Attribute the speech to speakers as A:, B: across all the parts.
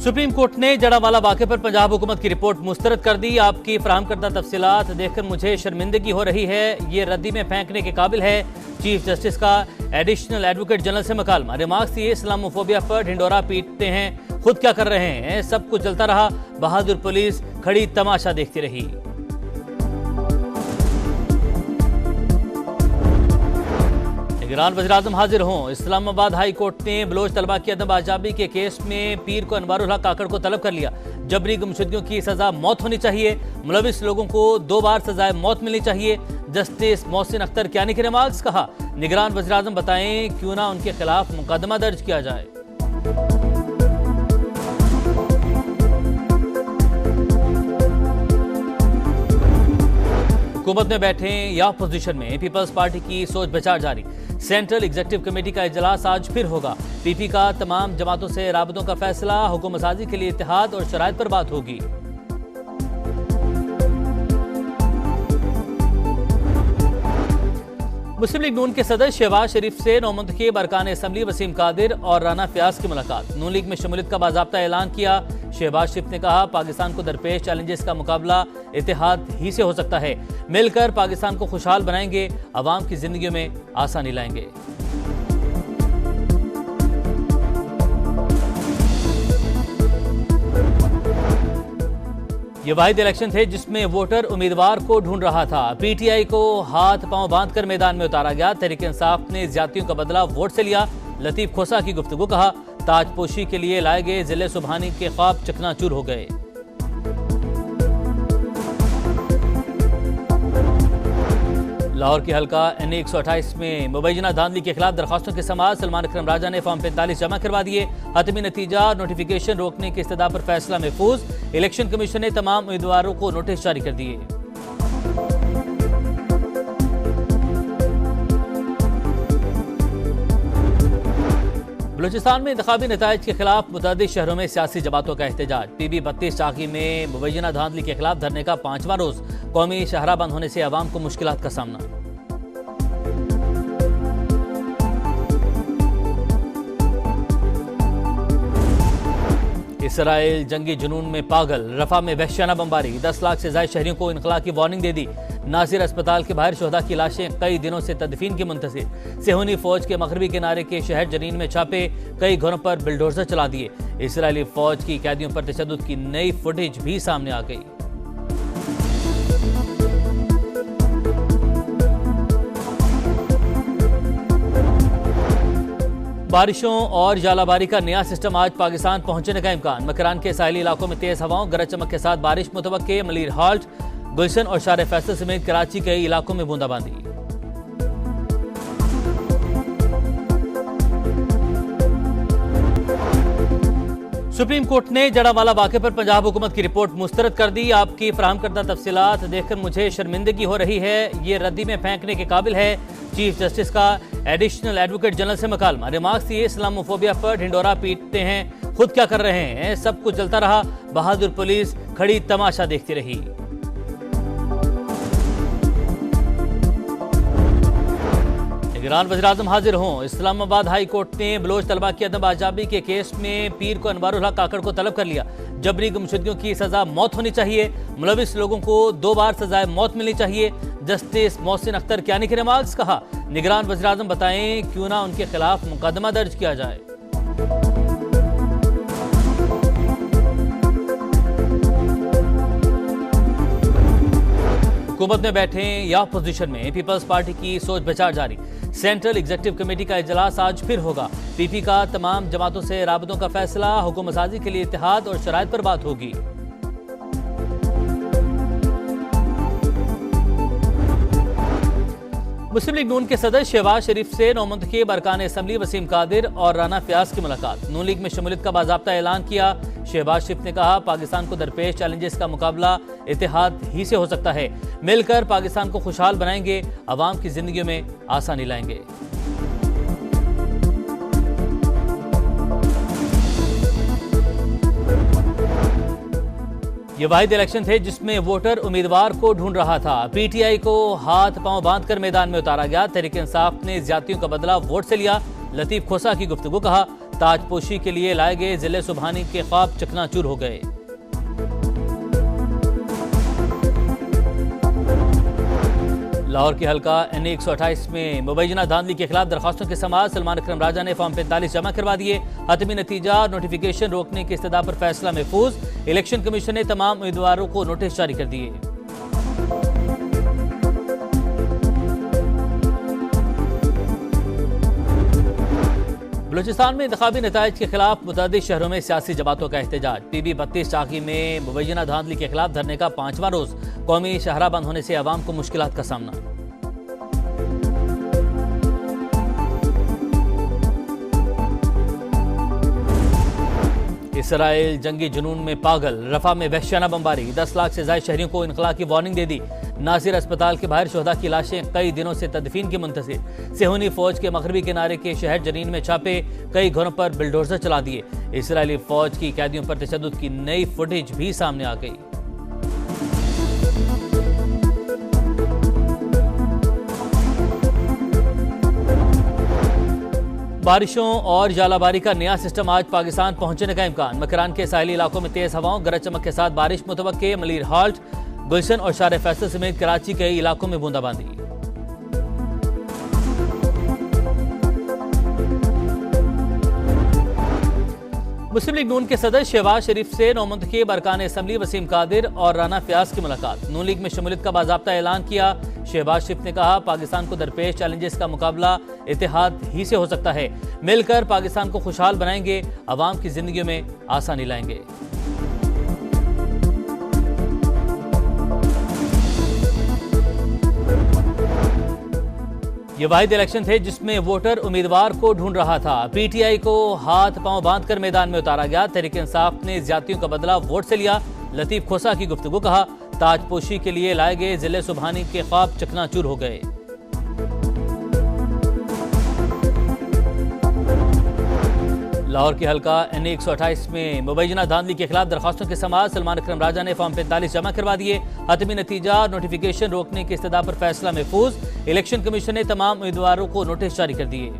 A: Supreme court ने जड़ावाला वाक़े पर पंजाब हुकूमत की रिपोर्ट मुस्तरद कर दी। आपकी फराहम करदा तफसीलात देखकर मुझे शर्मिंदगी हो रही है, ये रद्दी में फेंकने के काबिल है। चीफ जस्टिस का एडिशनल एडवोकेट जनरल से मुकालमा। रिमार्क्स ये इस्लामोफोबिया पर ढिंडोरा पीटते हैं, खुद क्या कर रहे हैं, सब कुछ चलता रहा, बहादुर पुलिस खड़ी तमाशा देखती रही। ईरान वज़ीर-ए-आज़म हाजिर हों। इस्लामाबाद हाई कोर्ट ने बलोच तलबा की अदम आजाबी के केस में पीर को अनवारुल हक काकड़ को तलब कर लिया। जबरी गुमशुदगियों की सजा मौत होनी चाहिए, मुलविस लोगों को 2 बार सजाए मौत मिलनी चाहिए। जस्टिस मोहसिन अख्तर कियानी के रिमार्क्स। कहा, निगरान वज़ीर-ए-आज़म बताएं क्यों ना उनके खिलाफ मुकदमा दर्ज किया जाए। हुकूमत में बैठे या अपोजिशन में, पीपल्स पार्टी की सोच विचार जारी। सेंट्रल एग्जीक्यूटिव कमेटी का इजलास आज फिर होगा। पीपी का तमाम जमातों से राबतों का फैसला, हुकूमत साजी के लिए इत्तेहाद और शराइत पर बात होगी। मुस्लिम लीग नून के सदर शहबाज शरीफ से नौमुंतखब अरकान असम्बली वसीम कादिर और राना फयाज की मुलाकात। नून लीग में शमूलियत का बाज़ाब्ता ऐलान किया। शहबाज शरीफ ने कहा, पाकिस्तान को दरपेश चैलेंजेस का मुकाबला इत्तेहाद ही से हो सकता है। मिलकर पाकिस्तान को खुशहाल बनाएंगे, अवाम की जिंदगियों में आसानी लाएंगे। ये वाहिद इलेक्शन थे जिसमें वोटर उम्मीदवार को ढूंढ रहा था। पीटीआई को हाथ पांव बांधकर मैदान में उतारा गया। तहरीक इंसाफ ने ज्यादतियों का बदला वोट से लिया। लतीफ खोसा की गुफ्तगू। कहा, ताजपोशी के लिए लाए गए जिले सुबहानी के ख्वाब चकनाचूर हो गए। लाहौर के हल्का NA 128 में मुबैना धांधली के खिलाफ दरखास्तों के समाअत। सलमान अकरम राजा ने फॉर्म 45 जमा करवा दिए। हतमी नतीजा नोटिफिकेशन रोकने की इस्तदा पर फैसला महफूज। इलेक्शन कमीशन ने तमाम उम्मीदवारों को नोटिस जारी कर दिए। बलूचिस्तान में इंतखाबी नताइज के खिलाफ मुतअद्दिद शहरों में सियासी जमातों का एहतजाज। PB 32 चाकी में मुबैना धांधली के खिलाफ धरने का 5वां रोज। कौमी शहरा बंद होने से अवाम को मुश्किलात का सामना। इसराइल जंगी जुनून में पागल। रफा में वहशियाना बमबारी। 10 लाख से ज्यादा शहरियों को इनखला की वार्निंग दे दी। नासिर अस्पताल के बाहर शोहदा की लाशें कई दिनों से तदफीन की मुंतज़िर। सेहूनी फौज के मगरबी किनारे के शहर जनीन में छापे, कई घरों पर बिल्डोजर चला दिए। इसराइली फौज की कैदियों पर तशद्दुद की नई फुटेज भी सामने आ गई। बारिशों और जालाबारी का नया सिस्टम आज पाकिस्तान पहुंचने का इम्कान। मकरान के साहिली इलाकों में तेज हवाओं, गरज चमक के साथ बारिश मुतवक्के। मलीर हाल्ट, गुलशन और शार फैसल समेत कराची के कई इलाकों में बूंदाबांदी। सुप्रीम कोर्ट ने जड़ावाला वाक़े पर पंजाब हुकूमत की रिपोर्ट मुस्तरद कर दी। आपकी फराहम करदा तफसीलात देखकर मुझे शर्मिंदगी हो रही है, ये रद्दी में फेंकने के काबिल है। चीफ जस्टिस का एडिशनल एडवोकेट जनरल से मुकालमा। रिमार्क्स ये इस्लामोफोबिया पर ढिंडोरा पीटते हैं, खुद क्या कर रहे हैं, सब कुछ चलता रहा, बहादुर पुलिस खड़ी तमाशा देखती रही। ईरान वज़ीर-ए-आज़म हाजिर हों। इस्लामाबाद हाई कोर्ट ने बलोच तलबा की अदम आजाबी के केस में पीर को अनवारुल हक काकड़ को तलब कर लिया। जबरी गुमशुदगियों की सजा मौत होनी चाहिए, मुलविस लोगों को 2 बार सजाए मौत मिलनी चाहिए। जस्टिस मोहसिन अख्तर कियानी के रिमार्क्स। कहा, निगरान वज़ीर-ए-आज़म बताएं क्यों ना उनके खिलाफ मुकदमा दर्ज किया जाए। हुकूमत में बैठे या अपोजिशन में, पीपल्स पार्टी की सोच विचार जारी। सेंट्रल एग्जीक्यूटिव कमेटी का इजलास आज फिर होगा। पीपी का तमाम जमातों से राबतों का फैसला, हुकूमत साजी के लिए इत्तेहाद और शराइत पर बात होगी। मुस्लिम लीग नून के सदर शहबाज शरीफ से नौमुंतखब अरकान असम्बली वसीम कादिर और राना फयाज की मुलाकात। नून लीग में शमूलियत का बाज़ाब्ता ऐलान किया। शहबाज शरीफ ने कहा, पाकिस्तान को दरपेश चैलेंजेस का मुकाबला इत्तेहाद ही से हो सकता है। मिलकर पाकिस्तान को खुशहाल बनाएंगे, अवाम की जिंदगियों में आसानी लाएंगे। ये वाहिद इलेक्शन थे जिसमें वोटर उम्मीदवार को ढूंढ रहा था। पीटीआई को हाथ पांव बांधकर मैदान में उतारा गया। तहरीक इंसाफ ने ज्यादतियों का बदला वोट से लिया। लतीफ खोसा की गुफ्तगू। कहा, ताजपोशी के लिए लाए गए जिले सुबहानी के ख्वाब चकनाचूर हो गए। लाहौर के हल्का NA 128 में मुबैना धांधली के खिलाफ दरखास्तों के समाअत सलमान अकरम राजा ने फॉर्म 45 जमा करवा दिए। हतमी नतीजा और नोटिफिकेशन रोकने की इस्तदा पर फैसला महफूज। इलेक्शन कमीशन ने तमाम उम्मीदवारों को नोटिस जारी कर दिए। बलूचिस्तान में इंतखाबी नताइज के खिलाफ मुतअद्दिद शहरों में सियासी जमातों का एहतजाज। PB 32 चाकी में मुबैना धांधली के खिलाफ धरने का 5वां रोज। कौमी शहरा बंद होने से अवाम को मुश्किलात का सामना। इसराइल जंगी जुनून में पागल, रफा में वहशियाना बमबारी, 10 लाख से ज्यादा शहरियों को इनखला की वार्निंग दे दी। नासिर अस्पताल के बाहर शोहदा की लाशें कई दिनों से तदफीन की मुंतज़िर। सेहूनी फौज के मगरबी किनारे के शहर जनीन में छापे, कई घरों पर बिल्डोजर चला दिए। इसराइली फौज की कैदियों पर तशद्दुद की नई फुटेज भी सामने आ गई। बारिशों और जालाबारी का नया सिस्टम आज पाकिस्तान पहुंचने का इम्कान। मकरान के साहिली इलाकों में तेज हवाओं, गरज चमक के साथ बारिश मुतवक्के। मलीर हाल्ट, गुलशन और शार फैसल समेत कराची के कई इलाकों में बूंदाबांदी। मुस्लिम लीग नून के सदर शहबाज शरीफ से नौमुंतखब अरकान असम्बली वसीम कादिर और राना फयाज की मुलाकात। नून लीग में शमूलियत का बाज़ाब्ता ऐलान किया। शहबाज शरीफ ने कहा, पाकिस्तान को दरपेश चैलेंजेस का मुकाबला इत्तेहाद ही से हो सकता है। मिलकर पाकिस्तान को खुशहाल बनाएंगे, अवाम की जिंदगी में आसानी लाएंगे। ये वाहिद इलेक्शन थे जिसमें वोटर उम्मीदवार को ढूंढ रहा था। PTI को हाथ पांव बांधकर मैदान में उतारा गया। तहरीक इंसाफ ने ज्यादतियों का बदला वोट से लिया। लतीफ खोसा की गुफ्तगू, कहा, ताजपोशी के लिए लाए गए जिले सुबहानी के ख्वाब चकनाचूर हो गए। लाहौर के हल्का NA 128 में मुबैना धांधली के खिलाफ दरखास्तों के समाअत सलमान अकरम राजा ने फॉर्म 45 जमा करवा दिए। हतमी नतीजा और नोटिफिकेशन रोकने की इस्तदा पर फैसला महफूज। इलेक्शन कमीशन ने तमाम उम्मीदवारों को नोटिस जारी कर दिए।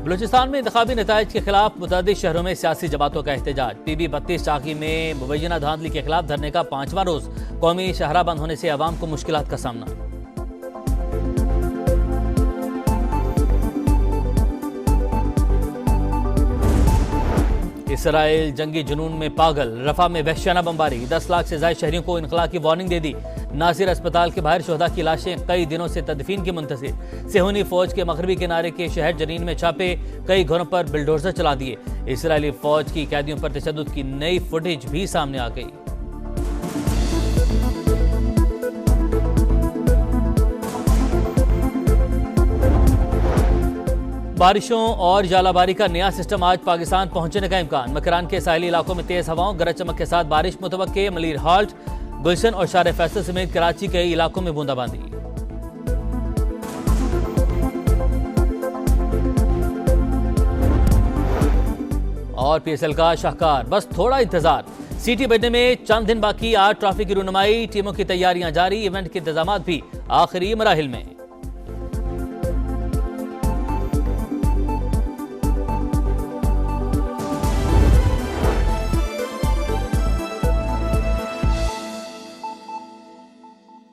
A: बलूचिस्तान में इंतखाबी नताइज के खिलाफ मुतअद्दिद शहरों में सियासी जमातों का एहतजाज। PB 32 चाकी में मुबैना धांधली के खिलाफ धरने का 5वां रोज। कौमी शहरा बंद होने से अवाम को मुश्किलात का सामना। इसराइल जंगी जुनून में पागल, रफा में वहशियाना बमबारी, 10 लाख से ज्यादा शहरियों को इनखला की वार्निंग दे दी। नासिर अस्पताल के बाहर शोहदा की लाशें कई दिनों से तदफीन की मुंतज़िर। सेहूनी फौज के मगरबी किनारे के शहर जनीन में छापे, कई घरों पर बिल्डोजर चला दिए। इसराइली फौज की कैदियों पर तशद्दुद की नई फुटेज भी सामने आ गई। बारिशों और जालाबारी का नया सिस्टम आज पाकिस्तान पहुंचने का इम्कान। मकरान के साहिली इलाकों में तेज हवाओं, गरज चमक के साथ बारिश मुतवक्के। मलीर हाल्ट, गुलशन और शार फैसल समेत कराची के कई इलाकों में बूंदाबांदी। और PSL का शाहकार, बस थोड़ा इंतजार। सीटी बढ़ने में चंद दिन बाकी। आज ट्रॉफी की रुनमाई, टीमों की तैयारियां जारी। इवेंट के इंतजाम भी आखिरी मराहिल में।